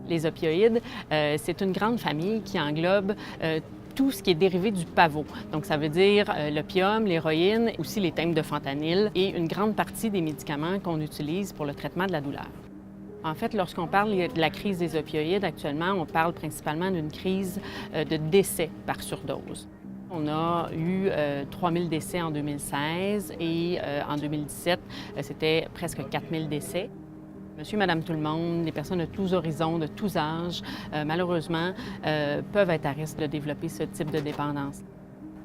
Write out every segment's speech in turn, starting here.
Les opioïdes, c'est une grande famille qui englobe tout ce qui est dérivé du pavot. Donc, ça veut dire l'opium, l'héroïne, aussi les thèmes de fentanyl et une grande partie des médicaments qu'on utilise pour le traitement de la douleur. En fait, lorsqu'on parle de la crise des opioïdes actuellement, on parle principalement d'une crise de décès par surdose. On a eu 3000 décès en 2016 et en 2017, c'était presque 4000 décès. Monsieur, madame, tout le monde, les personnes de tous horizons, de tous âges, malheureusement, peuvent être à risque de développer ce type de dépendance.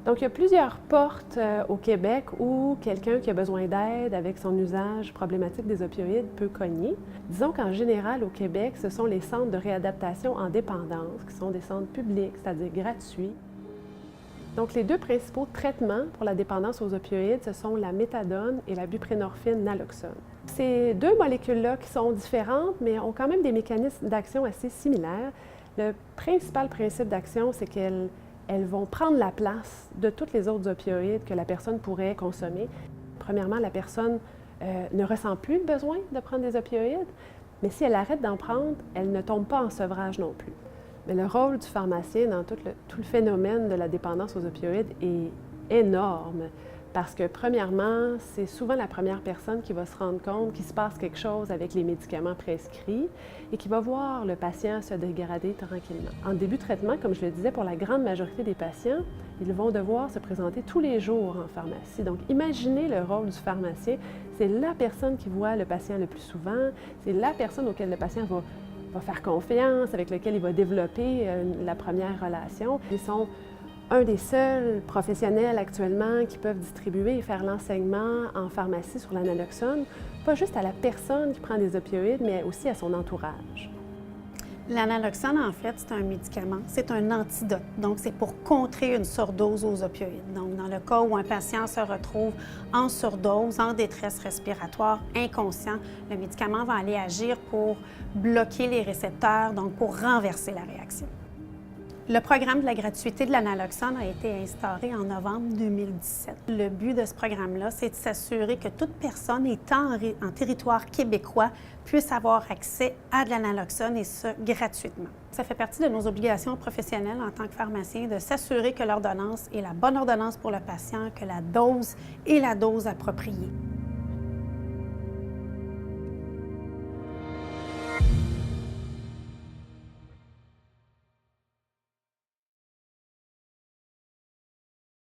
Donc, il y a plusieurs portes au Québec où quelqu'un qui a besoin d'aide avec son usage problématique des opioïdes peut cogner. Disons qu'en général, au Québec, ce sont les centres de réadaptation en dépendance, qui sont des centres publics, c'est-à-dire gratuits. Donc, les deux principaux traitements pour la dépendance aux opioïdes, ce sont la méthadone et la buprénorphine naloxone. Ces deux molécules-là qui sont différentes, mais ont quand même des mécanismes d'action assez similaires. Le principal principe d'action, c'est qu'elles vont prendre la place de toutes les autres opioïdes que la personne pourrait consommer. Premièrement, la personne ne ressent plus le besoin de prendre des opioïdes, mais si elle arrête d'en prendre, elle ne tombe pas en sevrage non plus. Mais le rôle du pharmacien dans tout le phénomène de la dépendance aux opioïdes est énorme parce que, premièrement, c'est souvent la première personne qui va se rendre compte qu'il se passe quelque chose avec les médicaments prescrits et qui va voir le patient se dégrader tranquillement. En début de traitement, comme je le disais, pour la grande majorité des patients, ils vont devoir se présenter tous les jours en pharmacie. Donc, imaginez le rôle du pharmacien. C'est la personne qui voit le patient le plus souvent, c'est la personne auquel le patient va faire confiance, avec lequel il va développer la première relation. Ils sont un des seuls professionnels actuellement qui peuvent distribuer et faire l'enseignement en pharmacie sur la naloxone, pas juste à la personne qui prend des opioïdes, mais aussi à son entourage. La naloxone, en fait, c'est un médicament, c'est un antidote. Donc, c'est pour contrer une surdose aux opioïdes. Donc, dans le cas où un patient se retrouve en surdose, en détresse respiratoire, inconscient, le médicament va aller agir pour bloquer les récepteurs, donc pour renverser la réaction. Le programme de la gratuité de la naloxone a été instauré en novembre 2017. Le but de ce programme-là, c'est de s'assurer que toute personne étant en territoire québécois puisse avoir accès à de la naloxone et ce, gratuitement. Ça fait partie de nos obligations professionnelles en tant que pharmacien de s'assurer que l'ordonnance est la bonne ordonnance pour le patient, que la dose est la dose appropriée.